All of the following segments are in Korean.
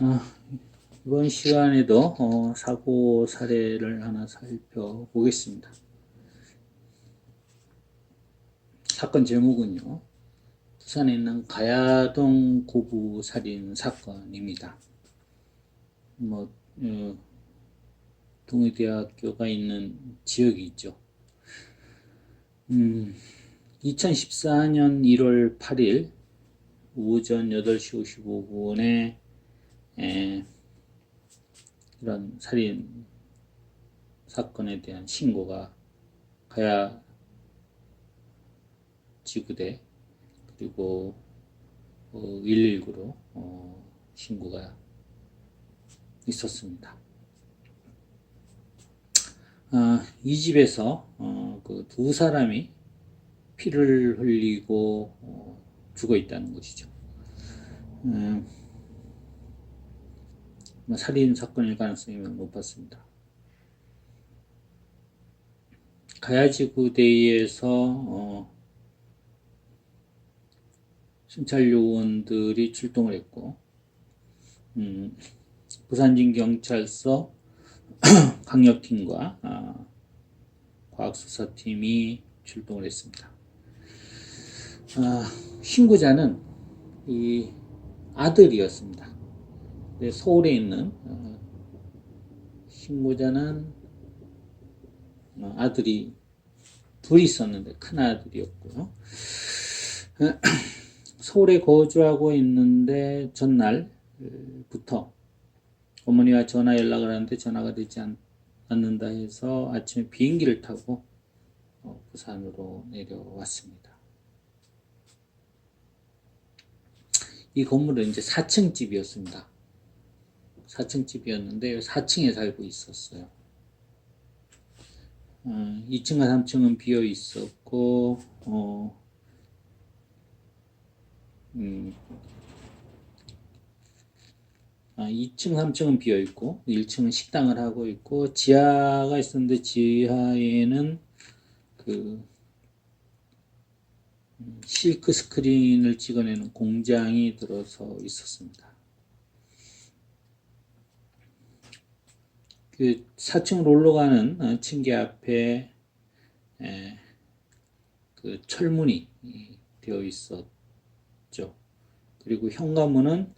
아, 이번 시간에도 사고 사례를 하나 살펴보겠습니다. 사건 제목은요, 부산에 있는 가야동 고부 살인 사건입니다. 동의대학교가 있는 지역이 있죠. 2014년 1월 8일 오전 8시 55분에 이런 살인 사건에 대한 신고가 가야 지구대 그리고 119로 신고가 있었습니다. 이 집에서 그 두 사람이 피를 흘리고 죽어 있다는 것이죠. 살인 사건일 가능성이 높았습니다. 가야지구대에서 순찰 요원들이 출동을 했고, 부산진경찰서 강력팀과 과학수사팀이 출동을 했습니다. 신고자는 이 아들이었습니다. 서울에 있는 신고자는 아들이 둘이 있었는데 큰 아들이었고요. 서울에 거주하고 있는데 전날부터 어머니와 전화 연락을 하는데 전화가 되지 않는다 해서 아침에 비행기를 타고 부산으로 내려왔습니다. 이 건물은 이제 4층 집이었습니다. 4층 집이었는데 4층에 살고 있었어요. 2층과 3층은 비어 있었고 2층, 3층은 비어 있고 1층은 식당을 하고 있고 지하가 있었는데 지하에는 그 실크 스크린을 찍어내는 공장이 들어서 있었습니다. 그 4층으로 올라가는 층계 앞에 그 철문이 되어 있었죠. 그리고 현관문은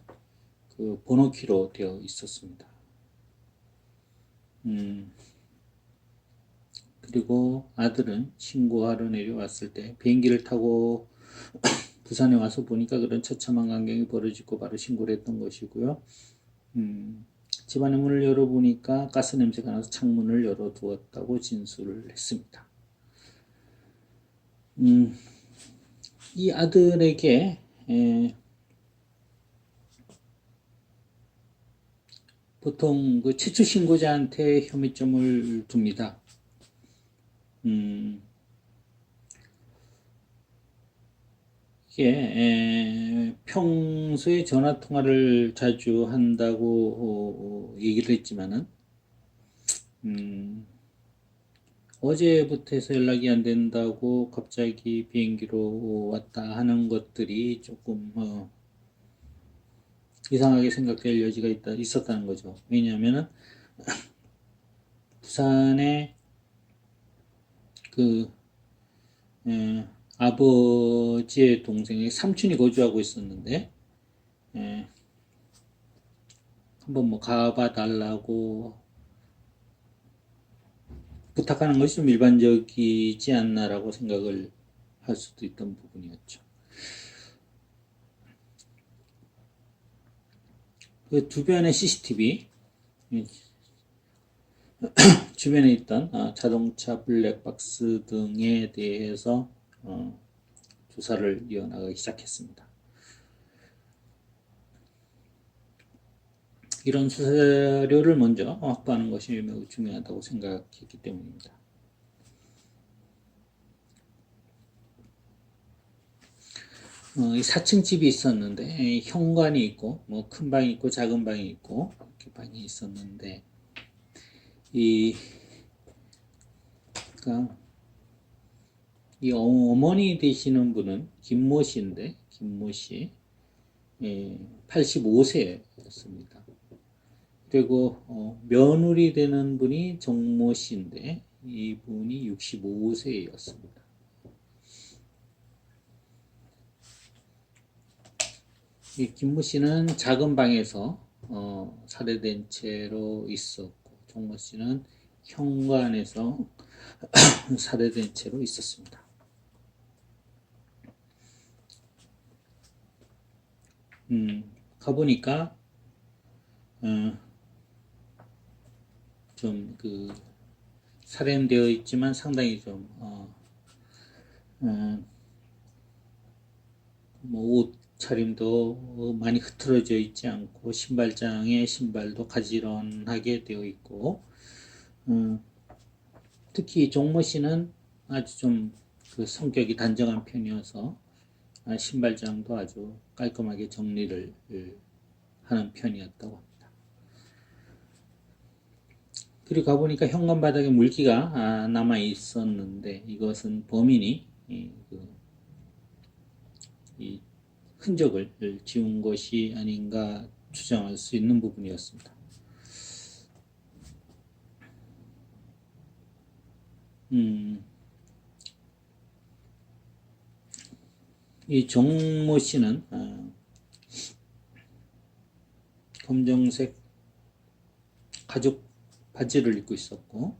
그 번호키로 되어 있었습니다. 그리고 아들은 신고하러 내려왔을 때 비행기를 타고 부산에 와서 보니까 그런 처참한 광경이 벌어지고 바로 신고를 했던 것이고요. 집안의 문을 열어보니까 가스 냄새가 나서 창문을 열어두었다고 진술을 했습니다. 이 아들에게 보통 그 최초 신고자한테 혐의점을 둡니다. 이게 평소에 전화 통화를 자주 한다고 얘기를 했지만은 어제부터 해서 연락이 안 된다고 갑자기 비행기로 왔다 하는 것들이 조금 이상하게 생각될 여지가 있었다는 거죠. 왜냐하면은 부산에 그 아버지의 동생의 삼촌이 거주하고 있었는데 한번 뭐 가봐 달라고 부탁하는 것이 좀 일반적이지 않나라고 생각을 할 수도 있던 부분이었죠. 그 주변의 CCTV 주변에 있던 자동차 블랙박스 등에 대해서 조사를 이어나가기 시작했습니다. 이런 수사료를 먼저 확보하는 것이 매우 중요하다고 생각했기 때문입니다. 이 4층 집이 있었는데 현관이 있고 뭐 큰 방이 있고 작은 방이 있고 이렇게 방이 있었는데 그러니까 이 어머니 되시는 분은 김모 씨인데 김모 씨 85세였습니다. 그리고 며느리 되는 분이 정모 씨인데 이분이 65세였습니다. 이 김모 씨는 작은 방에서 살해된 채로 있었고 정모 씨는 현관에서 살해된 채로 있었습니다. 가보니까 좀 그 살해되어 있지만 상당히 좀 뭐 옷차림도 많이 흐트러져 있지 않고 신발장에 신발도 가지런하게 되어 있고 특히 종모 씨는 아주 좀 그 성격이 단정한 편이어서 신발장도 아주 깔끔하게 정리를 하는 편이었다고 합니다. 그리고 가보니까 현관 바닥에 물기가 남아 있었는데 이것은 범인이 이 흔적을 지운 것이 아닌가 추정할 수 있는 부분이었습니다. 이 정모 씨는 검정색 가죽 바지를 입고 있었고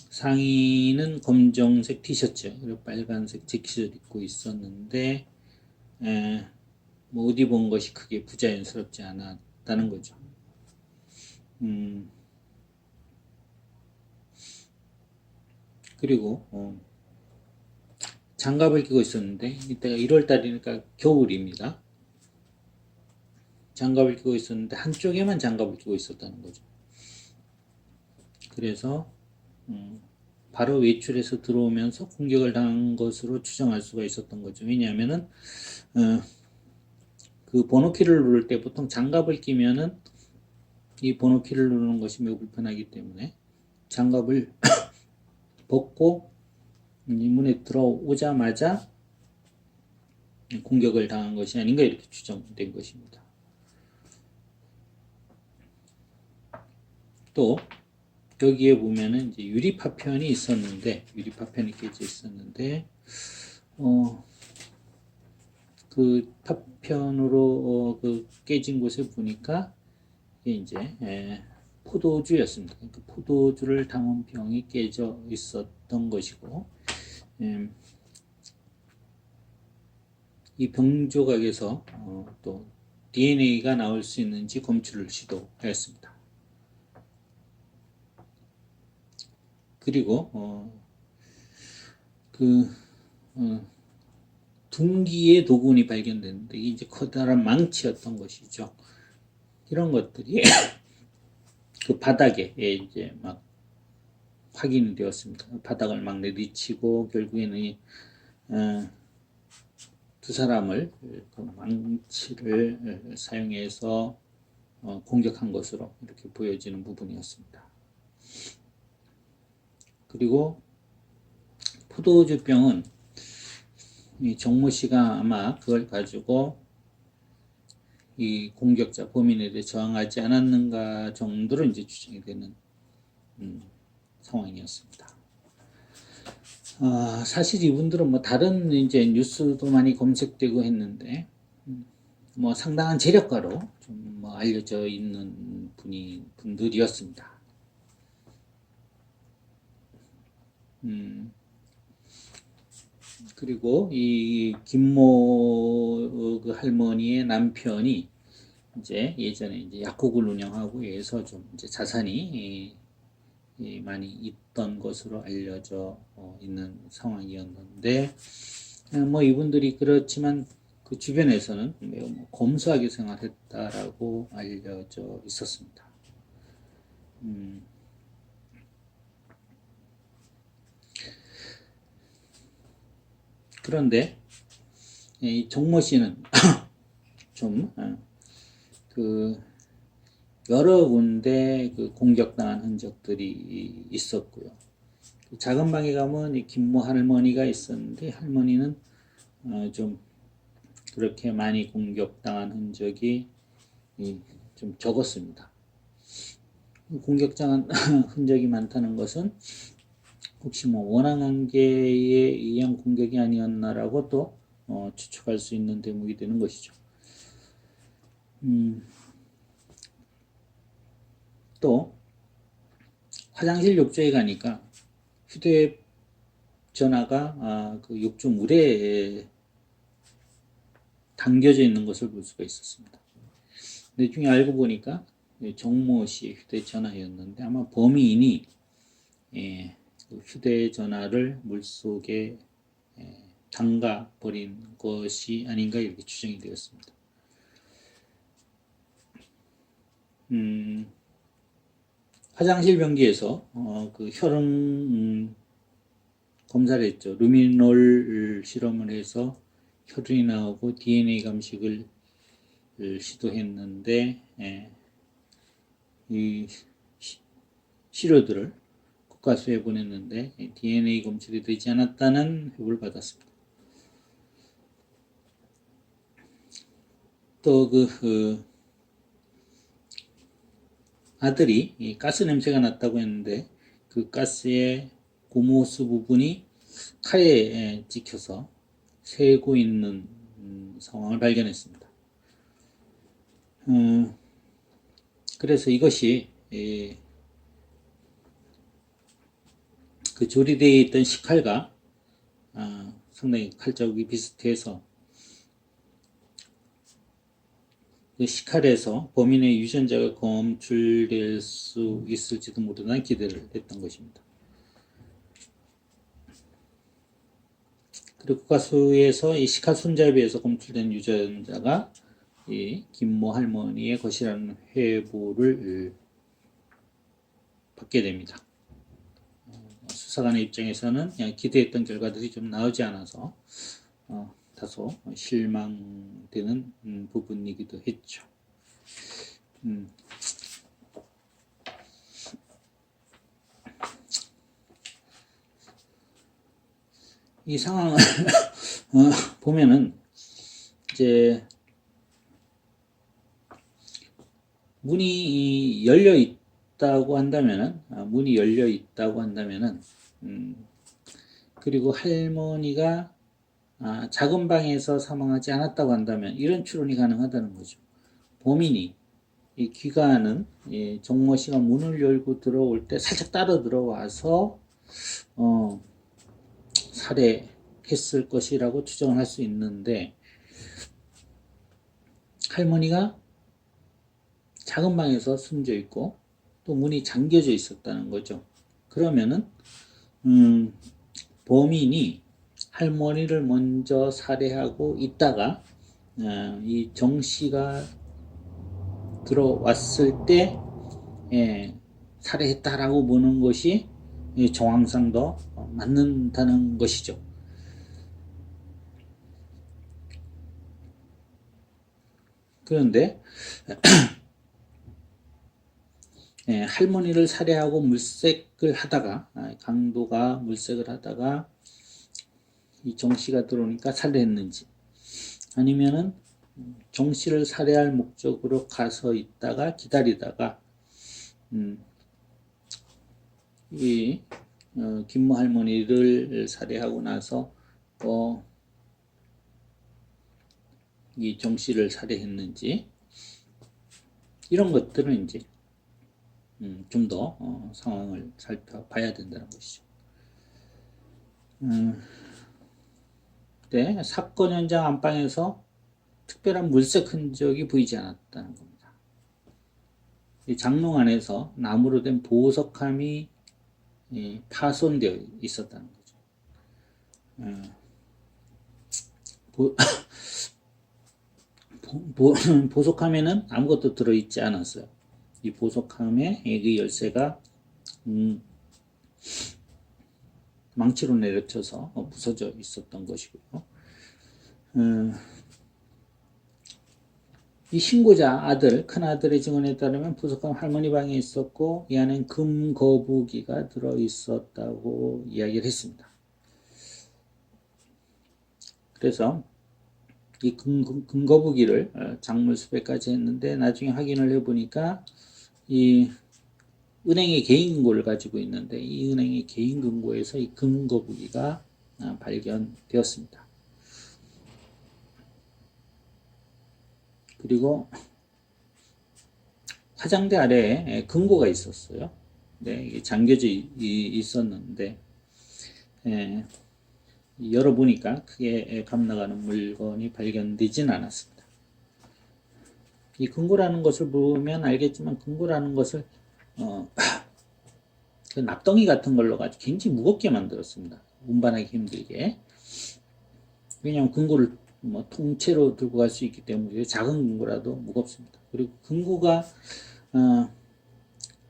상의는 검정색 티셔츠 그리고 빨간색 재킷을 입고 있었는데 뭐 어디 본 것이 크게 부자연스럽지 않았다는 거죠. 그리고 장갑을 끼고 있었는데 이때가 1월달이니까 겨울입니다. 장갑을 끼고 있었는데 한쪽에만 장갑을 끼고 있었다는 거죠. 그래서 바로 외출해서 들어오면서 공격을 당한 것으로 추정할 수가 있었던 거죠. 왜냐하면은 그 번호키를 누를 때 보통 장갑을 끼면은 이 번호키를 누르는 것이 매우 불편하기 때문에 장갑을 벗고 문에 들어오자마자 공격을 당한 것이 아닌가 이렇게 추정된 것입니다. 또 여기에 보면은 이제 유리 파편이 있었는데 유리 파편이 깨져 있었는데 그 파편으로 그 깨진 곳에 보니까 이게 이제 포도주였습니다. 그러니까 포도주를 담은 병이 깨져 있었던 것이고 이 병 조각에서 또 DNA가 나올 수 있는지 검출을 시도하였습니다. 그리고 둔기의 도군이 발견됐는데 이게 이제 커다란 망치였던 것이죠. 이런 것들이 그 바닥에 이제 막 확인이 되었습니다. 바닥을 막 내리치고 결국에는 두 사람을 그 망치를 사용해서 공격한 것으로 이렇게 보여지는 부분이었습니다. 그리고 포도주병은 이 정모 씨가 아마 그걸 가지고 이 공격자 범인에 대해 저항하지 않았는가 정도로 이제 추정이 되는 상황이었습니다. 사실 이분들은 뭐 다른 이제 뉴스도 많이 검색되고 했는데 뭐 상당한 재력가로 좀 뭐 알려져 있는 분들이었습니다. 그리고 이 김모 그 할머니의 남편이 이제 예전에 이제 약국을 운영하고 해서 좀 이제 자산이 많이 있던 것으로 알려져 있는 상황이었는데 뭐 이분들이 그렇지만 그 주변에서는 매우 뭐 검소하게 생활했다라고 알려져 있었습니다. 그런데 이 정모 씨는 좀 그 여러 군데 그 공격당한 흔적들이 있었고요. 그 작은 방에 가면 이 김모 할머니가 있었는데 할머니는 좀 그렇게 많이 공격당한 흔적이 좀 적었습니다. 공격당한 흔적이 많다는 것은 혹시 뭐 원앙관계에 의한 공격이 아니었나라고 또 추측할 수 있는 대목이 되는 것이죠. 또 화장실 욕조에 가니까 휴대전화가 그 욕조 물에 담겨져 있는 것을 볼 수가 있었습니다. 나중에 알고 보니까 정모 씨 휴대전화였는데 아마 범인이 그 휴대전화를 물속에 담가 버린 것이 아닌가 이렇게 추정이 되었습니다. 화장실 변기에서 그 혈흔 검사를 했죠. 루미놀 실험을 해서 혈흔이 나오고 DNA 감식을 시도했는데 이 시료들을 국가수에 보냈는데 DNA 검출이 되지 않았다는 회부를 받았습니다. 또 그 아들이 가스 냄새가 났다고 했는데 그 가스의 고무호스 부분이 칼에 찍혀서 새고 있는 상황을 발견했습니다. 그래서 이것이 그 조리되어 있던 식칼과 상당히 칼자국이 비슷해서 그 식칼에서 범인의 유전자가 검출될 수 있을지도 모르는 기대를 했던 것입니다. 그리고 국가수에서 이 식칼 손잡이에서 검출된 유전자가 이 김모 할머니의 것이라는 회부를 받게 됩니다. 수사관의 입장에서는 기대했던 결과들이 좀 나오지 않아서 다소 실망되는 부분이기도 했죠. 이 상황을 보면은 이제 문이 열려 있다고 한다면은 그리고 할머니가 작은 방에서 사망하지 않았다고 한다면 이런 추론이 가능하다는 거죠. 범인이 이 귀가하는 정모 씨가 문을 열고 들어올 때 살짝 따라 들어와서 살해했을 것이라고 추정을 할 수 있는데 할머니가 작은 방에서 숨져 있고 또 문이 잠겨져 있었다는 거죠. 그러면은 범인이 할머니를 먼저 살해하고 있다가 이 정 씨가 들어왔을 때 살해했다라고 보는 것이 정황상 더 맞는다는 것이죠. 그런데 할머니를 살해하고 물색을 하다가 강도가 물색을 하다가 이 정씨가 들어오니까 살해했는지 아니면은 정씨를 살해할 목적으로 가서 있다가 기다리다가 이 김모 할머니를 살해하고 나서 이 정씨를 살해했는지 이런 것들은 이제 좀 더 상황을 살펴봐야 된다는 것이죠. 네, 사건 현장 안방에서 특별한 물색 흔적이 보이지 않았다는 겁니다. 이 장롱 안에서 나무로 된 보석함이 파손되어 있었다는 거죠. 보석함에는 아무것도 들어있지 않았어요. 이 보석함의 그 열쇠가 망치로 내려쳐서 부서져 있었던 것이고요. 이 신고자 아들, 큰아들의 증언에 따르면 보석함 할머니 방에 있었고 이 안엔 금 거북이가 들어있었다고 이야기를 했습니다. 그래서 이 근거북이를 작물 수배까지 했는데 나중에 확인을 해보니까 이 은행의 개인 금고를 가지고 있는데 이 은행의 개인 금고에서 이 근거북이가 발견되었습니다. 그리고 화장대 아래에 금고가 있었어요. 네, 이게 잠겨져 있었는데 열어보니까 크게 감 나가는 물건이 발견되진 않았습니다. 이 금고라는 것을 보면 알겠지만 금고라는 것을 그 납덩이 같은 걸로 가지고 굉장히 무겁게 만들었습니다. 운반하기 힘들게. 왜냐하면 금고를 뭐 통째로 들고 갈 수 있기 때문에 작은 금고라도 무겁습니다. 그리고 금고가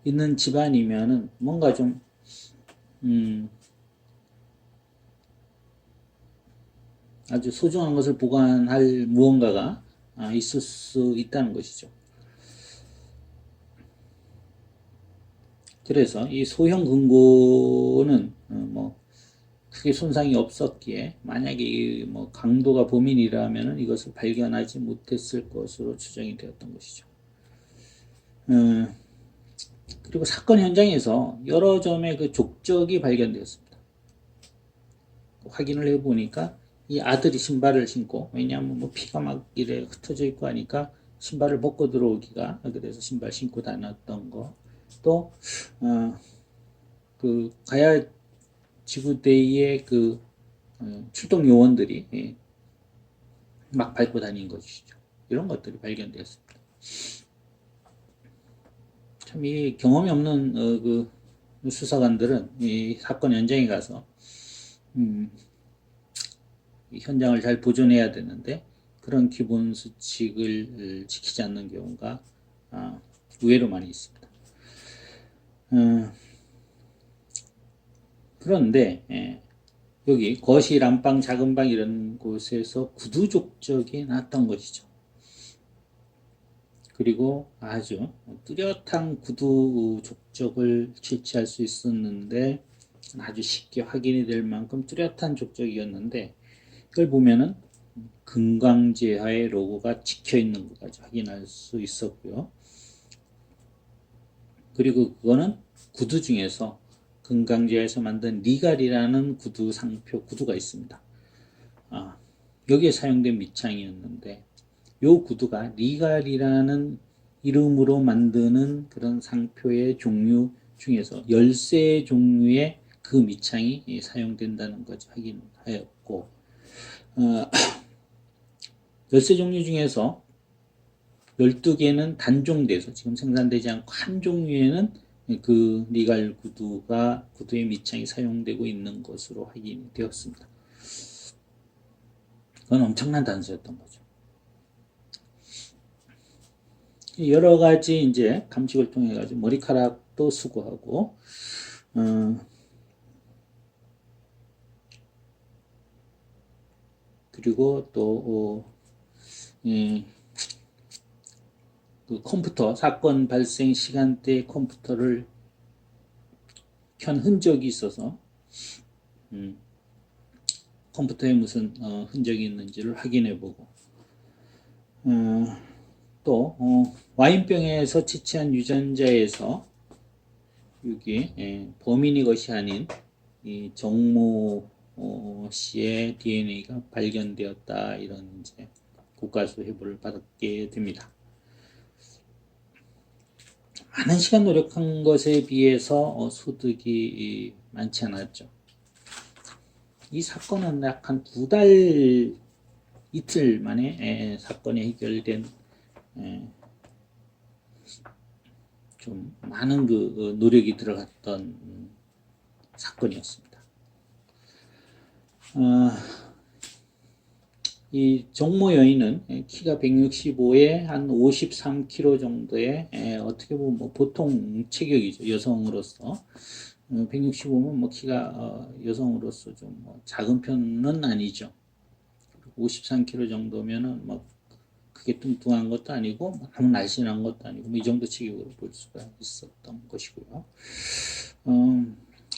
있는 집안이면은 뭔가 좀 아주 소중한 것을 보관할 무언가가 있을 수 있다는 것이죠. 그래서 이 소형 금고는 뭐 크게 손상이 없었기에 만약에 뭐 강도가 범인이라면 이것을 발견하지 못했을 것으로 추정이 되었던 것이죠. 그리고 사건 현장에서 여러 점의 그 족적이 발견되었습니다. 확인을 해보니까 이 아들이 신발을 신고, 왜냐하면 뭐 피가 막 이래 흩어져 있고 하니까 신발을 벗고 들어오기가, 그래서 신발 신고 다녔던 거. 또 그 가야 지구대의 그 출동 요원들이 막 밟고 다닌 것이죠. 이런 것들이 발견되었습니다. 참 이 경험이 없는 그 수사관들은 이 사건 현장에 가서 현장을 잘 보존해야 되는데 그런 기본 수칙을 지키지 않는 경우가 의외로 많이 있습니다. 그런데 여기 거실, 안방, 작은 방 이런 곳에서 구두 족적이 났던 것이죠. 그리고 아주 뚜렷한 구두 족적을 채취할 수 있었는데 아주 쉽게 확인이 될 만큼 뚜렷한 족적이었는데 이걸 보면은 금강제하의 로고가 찍혀 있는 것까지 확인할 수 있었고요. 그리고 그거는 구두 중에서 금강제에서 만든 리갈이라는 구두 상표 구두가 있습니다. 여기에 사용된 밑창이었는데 요 구두가 리갈이라는 이름으로 만드는 그런 상표의 종류 중에서 13 종류의 그 밑창이 사용된다는 것을 확인하였고 13 종류 중에서 12개는 단종돼서 지금 생산되지 않고 한 종류에는 그 리갈 구두의 밑창이 사용되고 있는 것으로 확인이 되었습니다. 그건 엄청난 단서였던 거죠. 여러 가지 이제 감식을 통해 가지고 머리카락도 수거하고 그리고 또 그 컴퓨터 사건 발생 시간대 컴퓨터를 켠 흔적이 있어서 컴퓨터에 무슨 흔적이 있는지를 확인해보고 또 와인병에서 채취한 유전자에서 여기 범인이 것이 아닌 이 정모 씨의 DNA가 발견되었다 이런 이제 국가수 해부를 받게 됩니다. 많은 시간 노력한 것에 비해서 소득이 많지 않았죠. 이 사건은 약 한 2달 이틀 만에 사건이 해결된 좀 많은 그 노력이 들어갔던 사건이었습니다. 이 정모 여인은 키가 165에 한 53kg 정도의 어떻게 보면 뭐 보통 체격이죠. 여성으로서 165면 뭐 키가 여성으로서 좀 뭐 작은 편은 아니죠. 53kg 정도면은 뭐 크게 뚱뚱한 것도 아니고 너무 날씬한 것도 아니고 뭐 이 정도 체격으로 볼 수가 있었던 것이고요.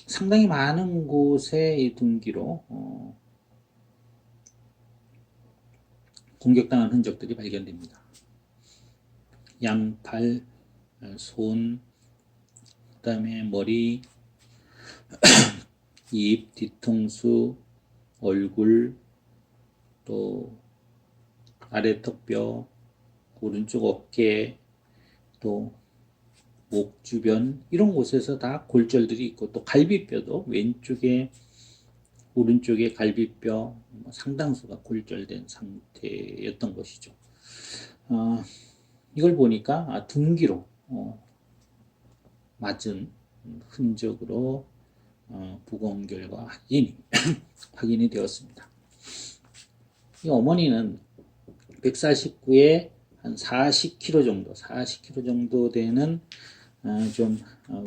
상당히 많은 곳에 이 둔기로 공격당한 흔적들이 발견됩니다. 양팔, 손, 그 다음에 머리, 입, 뒤통수, 얼굴, 또 아래 턱뼈, 오른쪽 어깨, 또 목 주변 이런 곳에서 다 골절들이 있고 또 갈비뼈도 왼쪽에 오른쪽에 갈비뼈 상당수가 골절된 상태였던 것이죠. 이걸 보니까 둔기로 맞은 흔적으로 부검 결과 확인이 되었습니다. 이 어머니는 149에 한 40kg 정도 되는 좀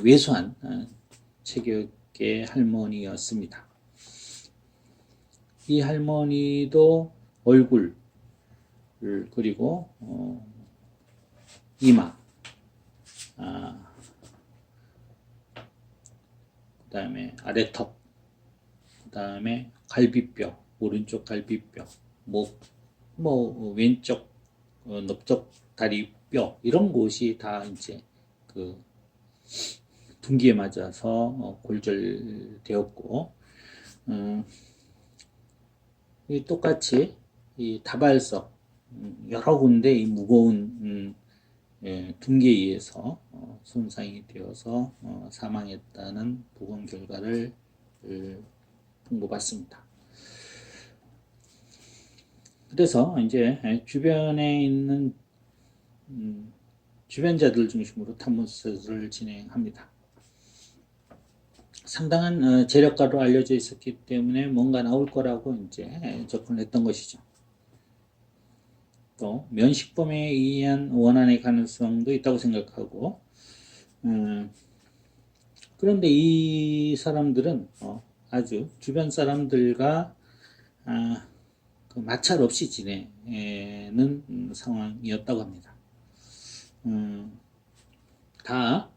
왜소한 체격의 할머니였습니다. 이 할머니도 얼굴 그리고 이마 그 다음에 아래턱 그 다음에 갈비뼈 오른쪽 갈비뼈 목 왼쪽 넓적 다리뼈 이런 곳이 다 이제 그 둔기에 맞아서 골절되었고 똑같이 이 다발석 여러 군데 이 무거운 둔기에 의해서 손상이 되어서 사망했다는 보건 결과를 통보받습니다. 그래서 이제 주변에 있는 주변자들 중심으로 탐문 수사를 진행합니다. 상당한 재력가로 알려져 있었기 때문에 뭔가 나올 거라고 이제 접근했던 것이죠. 또 면식범에 의한 원한의 가능성도 있다고 생각하고 그런데 이 사람들은 아주 주변 사람들과 그 마찰 없이 지내는 상황이었다고 합니다. 다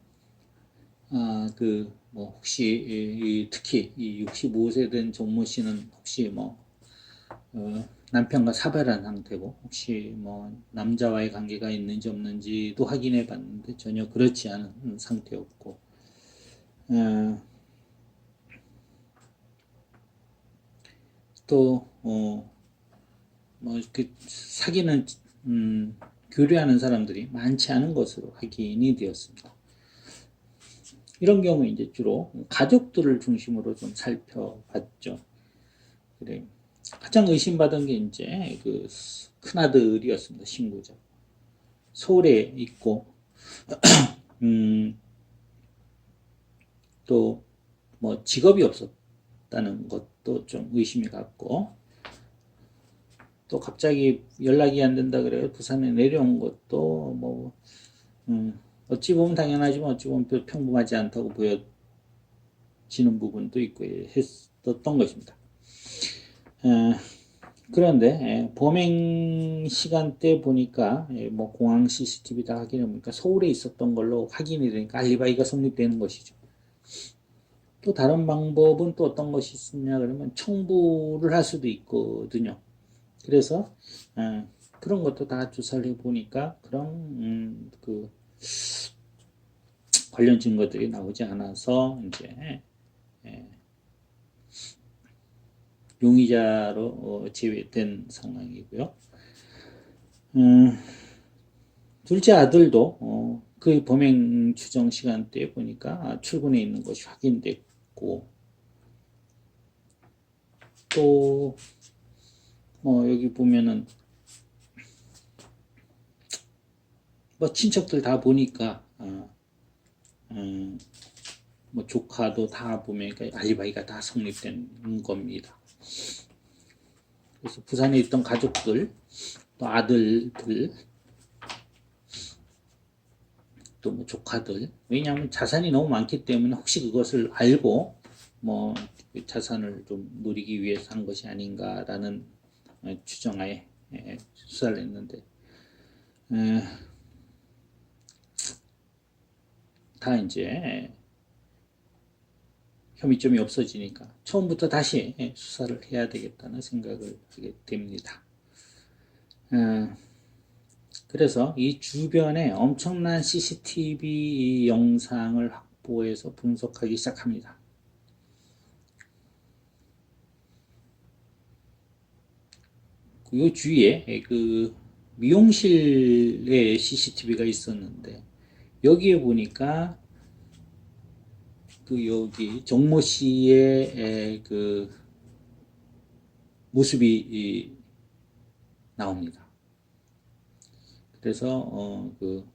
혹시 특히 이 65세 된 정모 씨는 혹시 남편과 사별한 상태고 혹시 남자와의 관계가 있는지 없는지도 확인해 봤는데 전혀 그렇지 않은 상태였고 또 사귀는 교류하는 사람들이 많지 않은 것으로 확인이 되었습니다. 이런 경우 이제 주로 가족들을 중심으로 좀 살펴봤죠. 그래. 가장 의심받은 게 이제 그 큰아들이었습니다. 신고자. 서울에 있고 또 직업이 없었다는 것도 좀 의심이 갔고 또 갑자기 연락이 안 된다 그래요. 부산에 내려온 것도 어찌 보면 당연하지만 어찌 보면 평범하지 않다고 보여지는 부분도 있고 했었던 것입니다. 그런데 범행 시간대 보니까 공항 CCTV 다 확인해 보니까 서울에 있었던 걸로 확인이 되니까 알리바이가 성립되는 것이죠. 또 다른 방법은 또 어떤 것이 있느냐 그러면 청부를 할 수도 있거든요. 그래서 그런 것도 다 조사를 해보니까 그런 관련 증거들이 나오지 않아서 이제 용의자로 제외된 상황이고요. 둘째 아들도 그 범행 추정 시간대에 보니까 출근해 있는 것이 확인됐고 또 여기 보면은 친척들 다 보니까 조카도 다 보면 알리바이가 다 성립된 겁니다. 그래서 부산에 있던 가족들 또 아들들 또 조카들 왜냐하면 자산이 너무 많기 때문에 혹시 그것을 알고 자산을 좀 누리기 위해서 한 것이 아닌가라는 추정하에 수사를 했는데 다 이제 혐의점이 없어지니까 처음부터 다시 수사를 해야 되겠다는 생각을 하게 됩니다. 어, 그래서 이 주변에 엄청난 CCTV 영상을 확보해서 분석하기 시작합니다. 이 주위에 그 미용실에 CCTV가 있었는데 여기에 보니까 그 여기 정모 씨의 그 모습이 나옵니다. 그래서 그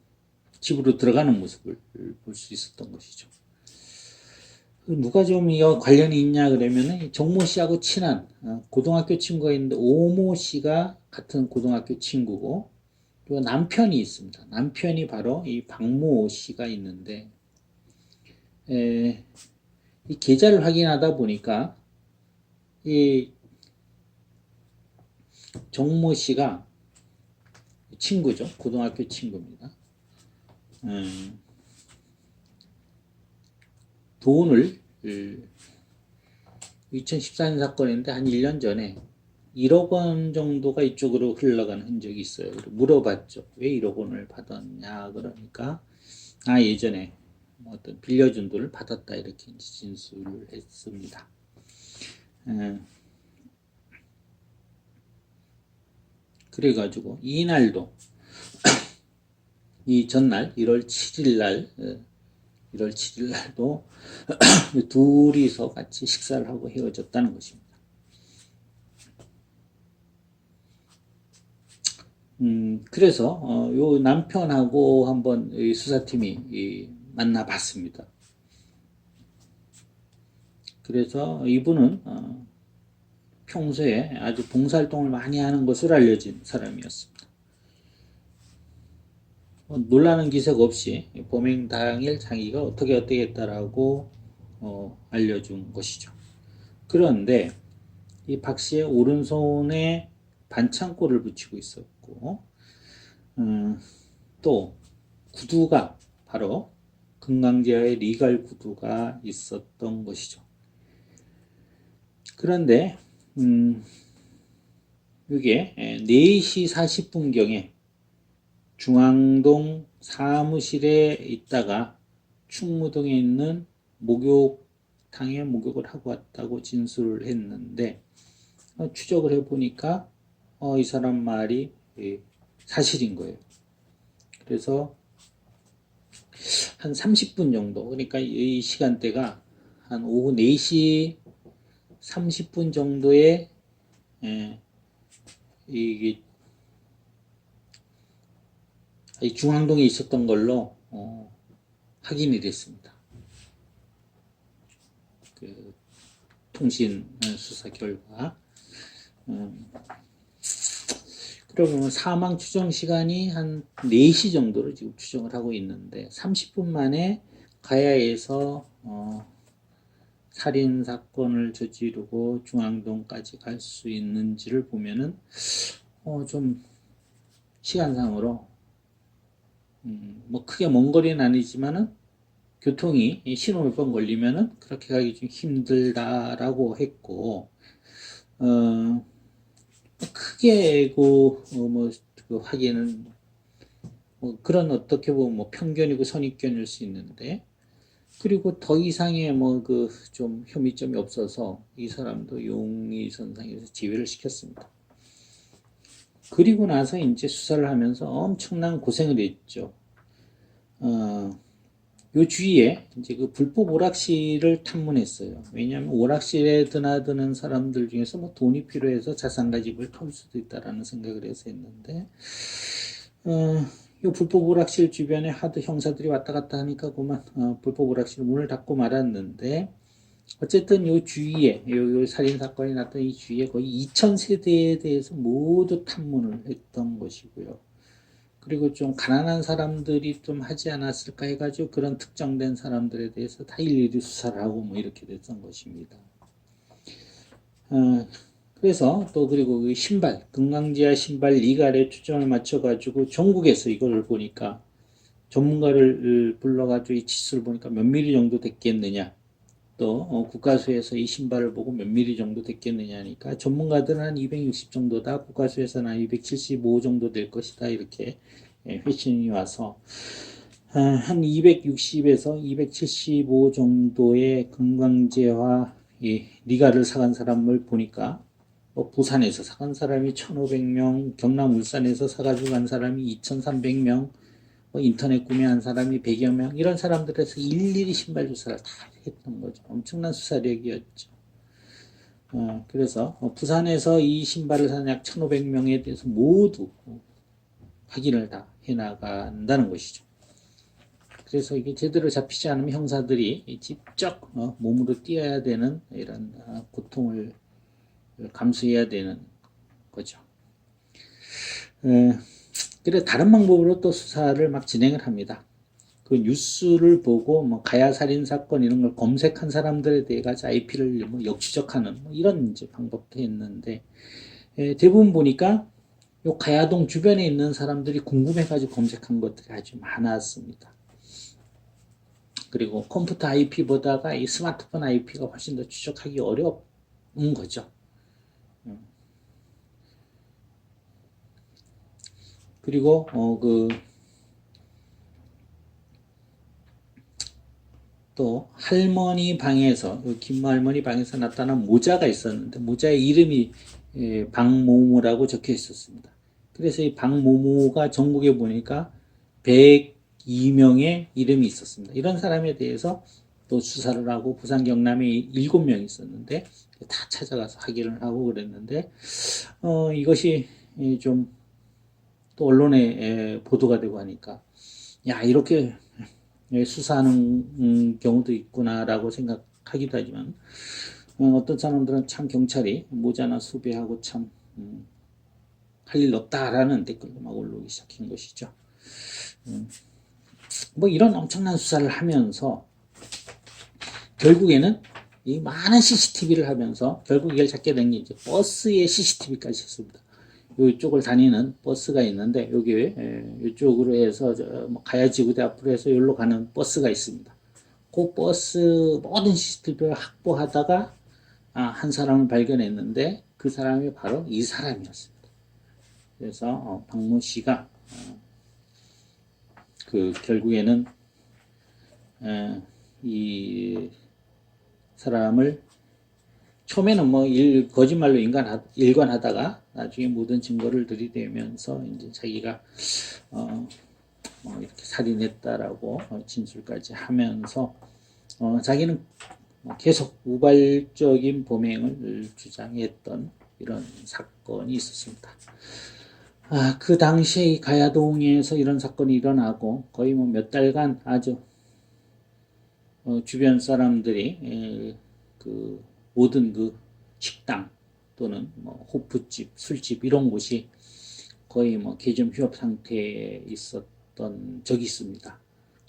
집으로 들어가는 모습을 볼 수 있었던 것이죠. 누가 좀 이와 관련이 있냐 그러면은 정모 씨하고 친한 고등학교 친구가 있는데 오모 씨가 같은 고등학교 친구고 또 남편이 있습니다. 남편이 바로 이 박모 씨가 있는데 이 계좌를 확인하다 보니까 이 정모 씨가 친구죠. 고등학교 친구입니다. 돈을 2014년 사건인데 한 1년 전에 1억 원 정도가 이쪽으로 흘러가는 흔적이 있어요. 물어봤죠. 왜 1억 원을 받았냐 그러니까 예전에 어떤 빌려준 돈을 받았다 이렇게 진술을 했습니다. 그래가지고 이날도 이 전날 1월 7일 날 1월 7일 날도 둘이서 같이 식사를 하고 헤어졌다는 것입니다. 그래서 요 남편하고 한번 수사팀이 만나봤습니다. 그래서 이분은 평소에 아주 봉사활동을 많이 하는 것으로 알려진 사람이었습니다. 놀라는 기색 없이 범행 당일 자기가 어떻게 했다라고 알려준 것이죠. 그런데 이 박 씨의 오른손에 반창고를 붙이고 있었고 또 구두가 바로 금강제의 리갈 구두가 있었던 것이죠. 그런데 이게 4시 40분경에 중앙동 사무실에 있다가 충무동에 있는 목욕탕에 목욕을 하고 왔다고 진술을 했는데 추적을 해보니까 이 사람 말이 사실인 거예요. 그래서 한 30분 정도, 그러니까 이 시간대가 한 오후 4시 30분 정도에 이게 중앙동에 있었던 걸로 확인이 됐습니다. 그 통신 수사 결과. 그러면 사망 추정 시간이 한 4시 정도로 지금 추정을 하고 있는데 30분 만에 가야에서 살인 사건을 저지르고 중앙동까지 갈 수 있는지를 보면은 좀 시간상으로 뭐 크게 먼 거리는 아니지만은 교통이 신호 몇 번 걸리면은 그렇게 가기 좀 힘들다라고 했고 크게 그 하기에는 뭐 그런 어떻게 보면 뭐 편견이고 선입견일 수 있는데 그리고 더 이상의 뭐 그 좀 혐의점이 없어서 이 사람도 용의선상에서 제외를 시켰습니다. 그리고 나서 이제 수사를 하면서 엄청난 고생을 했죠. 요 주위에 이제 그 불법 오락실을 탐문했어요. 왜냐하면 오락실에 드나드는 사람들 중에서 뭐 돈이 필요해서 자산가 집을 털 수도 있다라는 생각을 해서 했는데, 요 불법 오락실 주변에 하도 형사들이 왔다 갔다 하니까 그만 불법 오락실 문을 닫고 말았는데, 어쨌든 요 주위에 요 살인 사건이 났던 이 주위에 거의 2,000세대에 대해서 모두 탐문을 했던 것이고요. 그리고 좀 가난한 사람들이 좀 하지 않았을까 해가지고 그런 특정된 사람들에 대해서 다 일일이 수사를 하고 뭐 이렇게 됐던 것입니다. 그래서 또 그리고 그 신발, 금강지하 신발 리갈에 초점을 맞춰가지고 전국에서 이걸 보니까 전문가를 불러가지고 이 치수를 보니까 몇 미리 정도 됐겠느냐. 또 국가수에서 이 신발을 보고 몇 미리 정도 됐겠느냐니까 전문가들은 한 260 정도다. 국가수에서는 한 275 정도 될 것이다. 이렇게 회신이 와서 한 260에서 275 정도의 건강제와 이 리가를 사간 사람을 보니까 부산에서 사간 사람이 1,500명, 경남 울산에서 사가지고 간 사람이 2,300명, 인터넷 구매한 사람이 100여 명, 이런 사람들에서 일일이 신발 조사를 다 했던 거죠. 엄청난 수사력이었죠. 그래서 부산에서 이 신발을 산 약 1,500명에 대해서 모두 확인을 다 해나간다는 것이죠. 그래서 이게 제대로 잡히지 않으면 형사들이 직접 몸으로 뛰어야 되는 이런 고통을 감수해야 되는 거죠. 그래 다른 방법으로 또 수사를 막 진행을 합니다. 그 뉴스를 보고 뭐 가야 살인 사건 이런 걸 검색한 사람들에 대해 가지고 IP를 뭐 역추적하는 뭐 이런 이제 방법도 했는데 대부분 보니까 요 가야동 주변에 있는 사람들이 궁금해가지고 검색한 것들이 아주 많았습니다. 그리고 컴퓨터 IP보다가 이 스마트폰 IP가 훨씬 더 추적하기 어려운 거죠. 그리고 또 할머니 방에서 김모 할머니 방에서 나타난 모자가 있었는데 모자의 이름이 박모모라고 적혀 있었습니다. 그래서 이 박모모가 전국에 보니까 102명의 이름이 있었습니다. 이런 사람에 대해서 또 수사를 하고 부산 경남에 7명 있었는데 다 찾아가서 확인을 하고 그랬는데 이것이 좀 또 언론에 보도가 되고 하니까 야 이렇게 수사하는 경우도 있구나라고 생각하기도 하지만 어떤 사람들은 참 경찰이 모자나 수배하고 참 할 일 없다라는 댓글도 막 올라오기 시작한 것이죠. 뭐 이런 엄청난 수사를 하면서 결국에는 이 많은 CCTV를 하면서 결국 이걸 잡게 된 게 이제 버스의 CCTV까지 했습니다. 이쪽을 다니는 버스가 있는데 여기 이쪽으로 해서 뭐 가야지구대 앞으로 해서 여기로 가는 버스가 있습니다. 그 버스 모든 CCTV를 확보하다가 한 사람을 발견했는데 그 사람이 바로 이 사람이었습니다. 그래서 박모 씨가 그 결국에는 이 사람을 처음에는 뭐 거짓말로 일관하다가 나중에 모든 증거를 들이대면서 이제 자기가 뭐 이렇게 살인했다라고 진술까지 하면서 자기는 계속 우발적인 범행을 주장했던 이런 사건이 있었습니다. 그 당시에 이 가야동에서 이런 사건이 일어나고 거의 뭐 몇 달간 아주 주변 사람들이 그 모든 그 식당 또는 뭐 호프집, 술집 이런 곳이 거의 뭐 개점 휴업 상태에 있었던 적이 있습니다.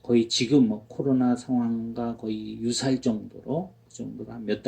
거의 지금 뭐 코로나 상황과 거의 유사할 정도로 그 정도로 몇 달